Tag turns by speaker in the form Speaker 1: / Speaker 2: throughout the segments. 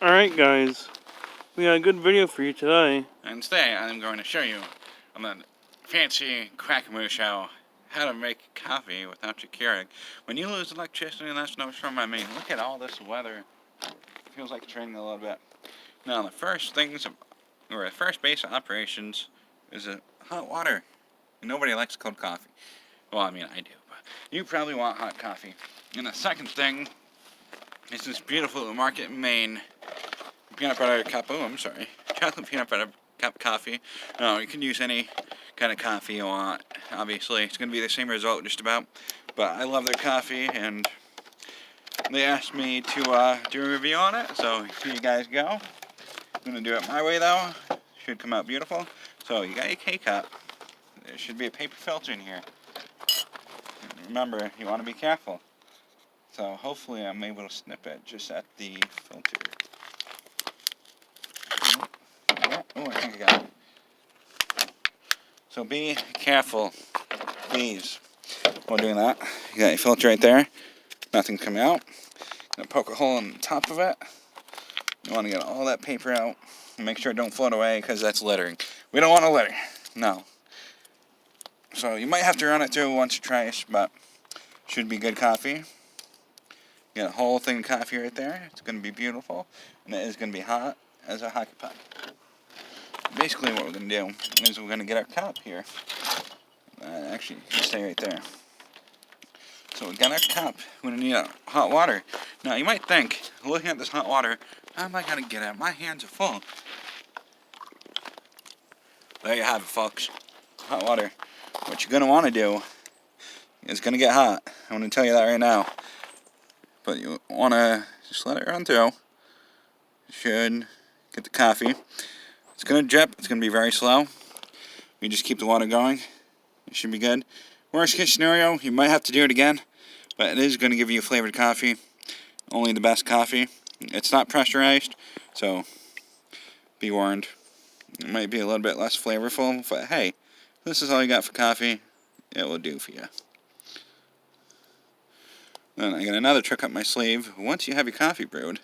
Speaker 1: Alright guys, we got a good video for you today.
Speaker 2: And today I'm going to show you on the fancy Crack-A-Moo show how to make coffee without your Keurig. When you lose electricity, that's no from I mean, look at all this weather. It feels like it's raining a little bit. Now the first base of operations is hot water. Nobody likes cold coffee. Well, I mean I do, but you probably want hot coffee. And the second thing is this beautiful Market Maine peanut butter cup. Oh, I'm sorry. Chocolate peanut butter cup coffee. No, you can use any kind of coffee you want. Obviously, it's going to be the same result just about. But I love their coffee, and they asked me to do a review on it. So here you guys go. I'm going to do it my way though. Should come out beautiful. So you got your K-cup. There should be a paper filter in here. And remember, you want to be careful. So hopefully I'm able to snip it just at the filter. Oh, I think I got it. So be careful, please, while doing that. You got your filter right there. Nothing's coming out. Gonna poke a hole in the top of it. You want to get all that paper out. And make sure it don't float away because that's littering. We don't want to litter. No. So you might have to run it through once or twice, but should be good coffee. You got a whole thing of coffee right there. It's going to be beautiful. And it is going to be hot as a hockey puck. Basically what we're going to do is we're going to get our cup here. Actually, stay right there. So we got our cup. We're going to need hot water. Now you might think, looking at this hot water, how am I going to get it? My hands are full. There you have it, folks. Hot water. What you're going to want to do is going to get hot. I'm going to tell you that right now. But you want to just let it run through. You should get the coffee. It's going to drip. It's going to be very slow. You just keep the water going. It should be good. Worst case scenario, you might have to do it again. But it is going to give you flavored coffee. Only the best coffee. It's not pressurized. So be warned. It might be a little bit less flavorful. But hey, this is all you got for coffee. It will do for you. Then I got another trick up my sleeve. Once you have your coffee brewed,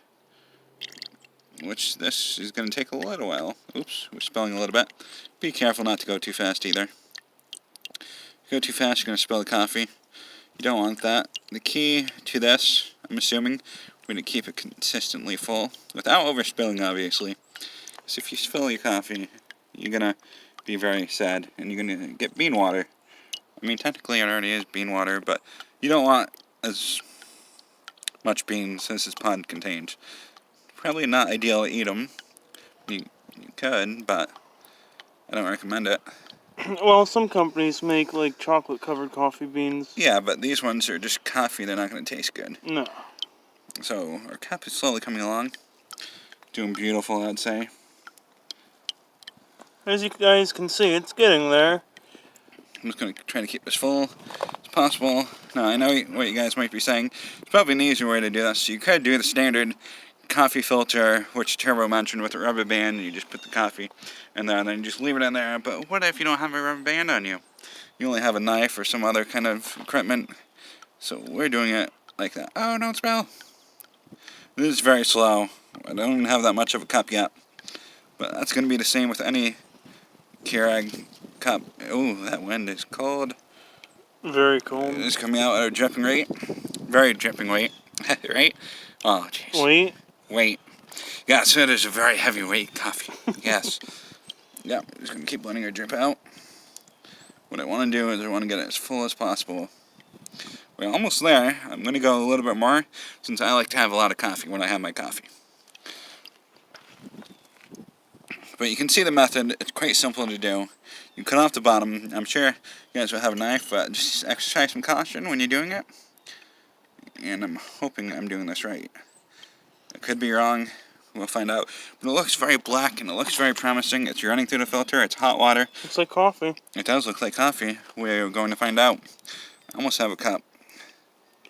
Speaker 2: which this is going to take a little while. Oops, we're spilling a little bit. Be careful not to go too fast either. If you go too fast, you're going to spill the coffee. You don't want that. The key to this, I'm assuming, we're going to keep it consistently full without overspilling, obviously. Because if you spill your coffee, you're going to be very sad and you're going to get bean water. I mean, technically it already is bean water, but you don't want as much beans as this pod contains. Probably not ideal to eat them. You could, but I don't recommend it.
Speaker 1: Well, some companies make like chocolate covered coffee beans.
Speaker 2: Yeah, but these ones are just coffee. They're not going to taste good.
Speaker 1: No.
Speaker 2: So our cup is slowly coming along. Doing beautiful, I'd say.
Speaker 1: As you guys can see, it's getting there.
Speaker 2: I'm just going to try to keep this full as possible. Now, I know what you guys might be saying. It's probably an easier way to do this. You could do the standard coffee filter, which Turbo mentioned, with a rubber band. You just put the coffee in there and then you just leave it in there. But what if you don't have a rubber band on you? You only have a knife or some other kind of equipment. So we're doing it like that. Oh, don't spill. This is very slow. I don't even have that much of a cup yet. But that's going to be the same with any Keurig cup. Oh, that wind is cold.
Speaker 1: Very cold.
Speaker 2: It's coming out at a dripping rate. Very dripping weight. Right? Oh, jeez. Wait. Yes, it is a very heavyweight coffee. Yes. Yeah, I'm just going to keep letting her drip out. What I want to do is I want to get it as full as possible. We're almost there. I'm going to go a little bit more since I like to have a lot of coffee when I have my coffee. But you can see the method. It's quite simple to do. You cut off the bottom. I'm sure you guys will have a knife, but just exercise some caution when you're doing it. And I'm hoping I'm doing this right. I could be wrong. We'll find out. But it looks very black and it looks very promising. It's running through the filter. It's hot water.
Speaker 1: Looks like coffee.
Speaker 2: It does look like coffee. We're going to find out. I almost have a cup.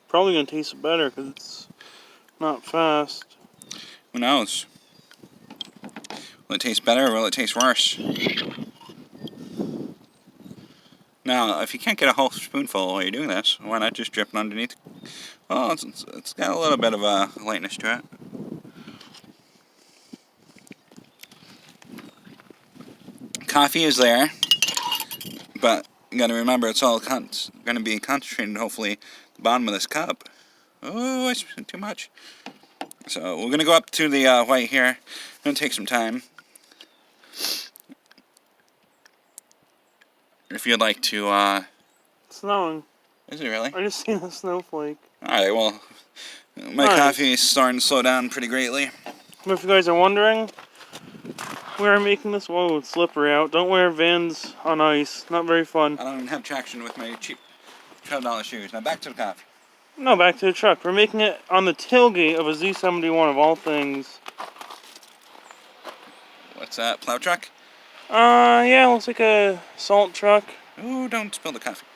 Speaker 1: Probably going to taste better because it's not fast.
Speaker 2: Who knows? Will it taste better or will it taste worse? Now, if you can't get a whole spoonful while you're doing this, why not just drip it underneath? Well, it's got a little bit of a lightness to it. coffee is there, but you gotta remember it's all gonna be concentrated, hopefully, the bottom of this cup. Oh, I spent too much. So we're gonna go up to the white here. Gonna take some time. If you'd like to,
Speaker 1: It's snowing.
Speaker 2: is it really?
Speaker 1: I just seen a snowflake.
Speaker 2: Alright, well, my
Speaker 1: Nice.
Speaker 2: coffee is starting to slow down pretty greatly.
Speaker 1: If you guys are wondering, we are making this. Whoa, it's slippery out. Don't wear Vans on ice. Not very fun.
Speaker 2: I don't even have traction with my cheap $12 shoes. Now back to the coffee.
Speaker 1: No, back to the truck. We're making it on the tailgate of a Z71 of all things.
Speaker 2: What's that, plow truck?
Speaker 1: Yeah, looks like a salt truck.
Speaker 2: Ooh, don't spill the coffee.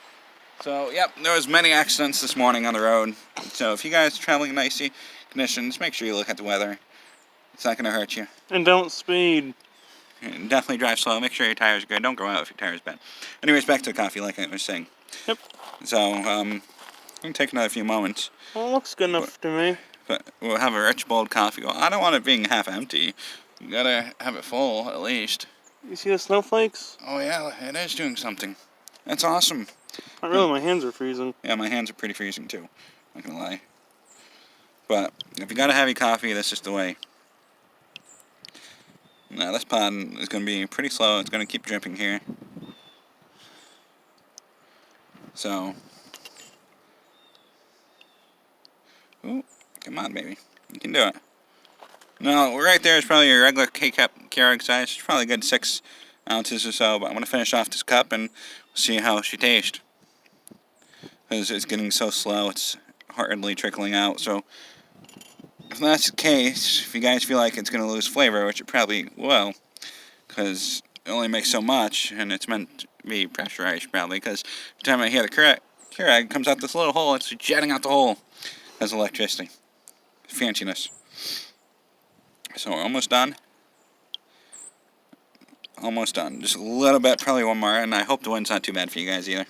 Speaker 2: So, yep, there was many accidents this morning on the road. So if you guys are traveling in icy conditions, make sure you look at the weather. It's not going to hurt you.
Speaker 1: And don't speed.
Speaker 2: And definitely drive slow. Make sure your tires are good. Don't go out if your tire's bad. Anyways, back to the coffee, like I was saying.
Speaker 1: Yep.
Speaker 2: So, I'm going to take another few moments.
Speaker 1: Well, it looks good enough to me.
Speaker 2: But we'll have a rich, bold coffee. Well, I don't want it being half empty. You gotta have it full, at least.
Speaker 1: You see the snowflakes?
Speaker 2: Oh, yeah, it is doing something. That's awesome.
Speaker 1: Not really, my hands are freezing.
Speaker 2: Yeah, my hands are pretty freezing, too. Not gonna lie. But, if you got a heavy coffee, that's just the way. Now, this pod is gonna be pretty slow. It's gonna keep dripping here. So. Ooh, come on, baby. You can do it. No, right there is probably your regular K-cup Keurig size. It's probably a good 6 ounces or so. But I'm going to finish off this cup and see how she tastes. Because it's getting so slow, it's hardly trickling out. So, if that's the case, if you guys feel like it's going to lose flavor, which it probably will, because it only makes so much, and it's meant to be pressurized probably, because every time I hear the Keurig, it comes out this little hole, it's jetting out the hole. That's electricity. Fanciness. So we're almost done. Almost done. Just a little bit, probably one more, and I hope the wind's not too bad for you guys either.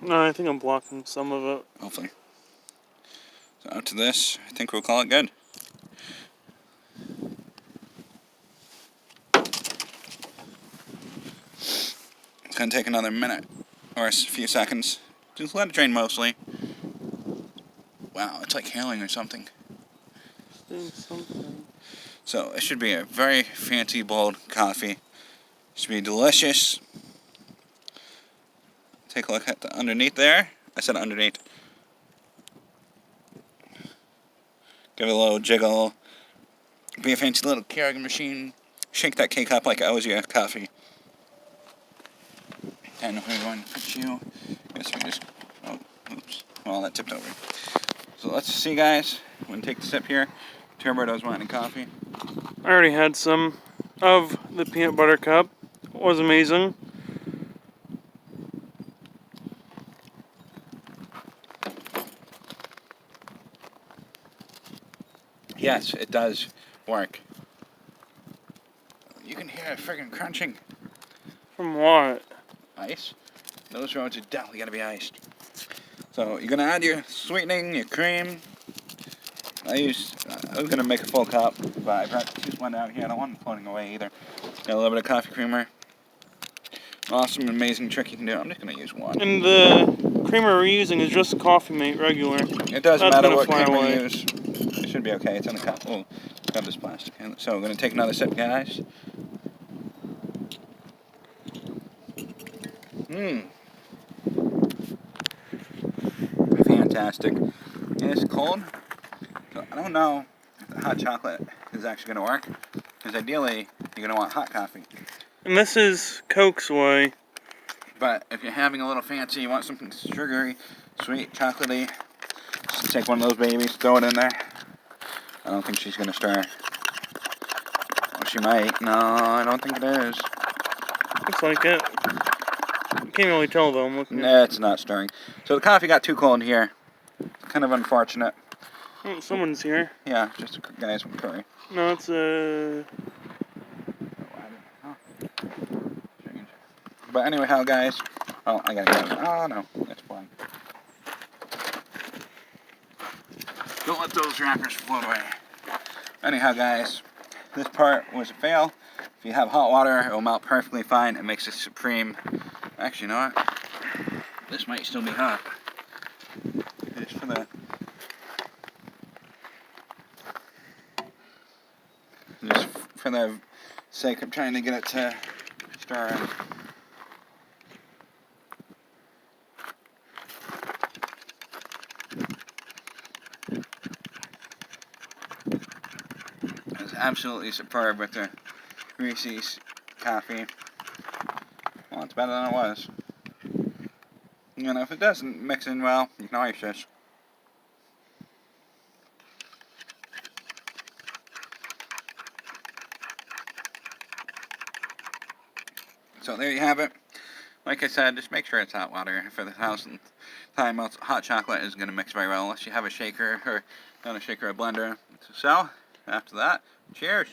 Speaker 1: No, I think I'm blocking some of it.
Speaker 2: Hopefully. So after this, I think we'll call it good. It's going to take another minute, or a few seconds. Just let it drain mostly. Wow, it's like hailing or something.
Speaker 1: Something.
Speaker 2: So it should be a very fancy, bold coffee. Should be delicious. Take a look at the underneath there. I said underneath. Give it a little jiggle. Be a fancy little Keurig machine. Shake that cake up like I owes you a coffee. And we're going to put you. Guess we just. Oh, oops. Well, that tipped over. So let's see, guys. I'm going to take the sip here. Turbo does want any coffee.
Speaker 1: I already had some of the peanut butter cup. It was amazing.
Speaker 2: Yes, it does work. You can hear it friggin' crunching.
Speaker 1: From what?
Speaker 2: Ice. Those roads are definitely gonna be iced. So you're gonna add your sweetening, your cream. I was gonna make a full cup, but I brought just one out here. I don't want it floating away either. Got a little bit of coffee creamer. Awesome, amazing trick you can do. I'm just gonna use one.
Speaker 1: And the creamer we're using is just Coffee Mate regular.
Speaker 2: It doesn't
Speaker 1: That's
Speaker 2: matter
Speaker 1: gonna
Speaker 2: what
Speaker 1: fly
Speaker 2: creamer
Speaker 1: away.
Speaker 2: you use. It should be okay. It's in the cup. Oh, grab this plastic. So we're gonna take another sip, guys. Mmm. Fantastic. It's cold. So I don't know if the hot chocolate is actually going to work. Because ideally, you're going to want hot coffee.
Speaker 1: And this is Coke's way.
Speaker 2: But if you're having a little fancy, you want something sugary, sweet, chocolatey, just take one of those babies, throw it in there. I don't think she's going to stir. Well, she might. No, I don't think it is.
Speaker 1: Looks like it. You can't really tell though. I'm looking at
Speaker 2: Nah, it's not stirring. So the coffee got too cold here. Kind of unfortunate.
Speaker 1: Oh, someone's here.
Speaker 2: Yeah, just a guys from Curry.
Speaker 1: No, it's a.
Speaker 2: Strange. But anyhow, guys. Oh, I gotta go. Oh no, that's fine. Don't let those wrappers float away. Anyhow, guys, this part was a fail. If you have hot water, it will melt perfectly fine. It makes it supreme. Actually, you know what? This might still be hot. Just for the sake of trying to get it to stir. It's absolutely superb with the greasy coffee. Well, it's better than it was. And if it doesn't mix in well, you can always just so there you have it. Like I said, just make sure it's hot water. For the 1000th time, hot chocolate is going to mix very well unless you have a shaker or not a shaker, a blender. So, after that, cheers.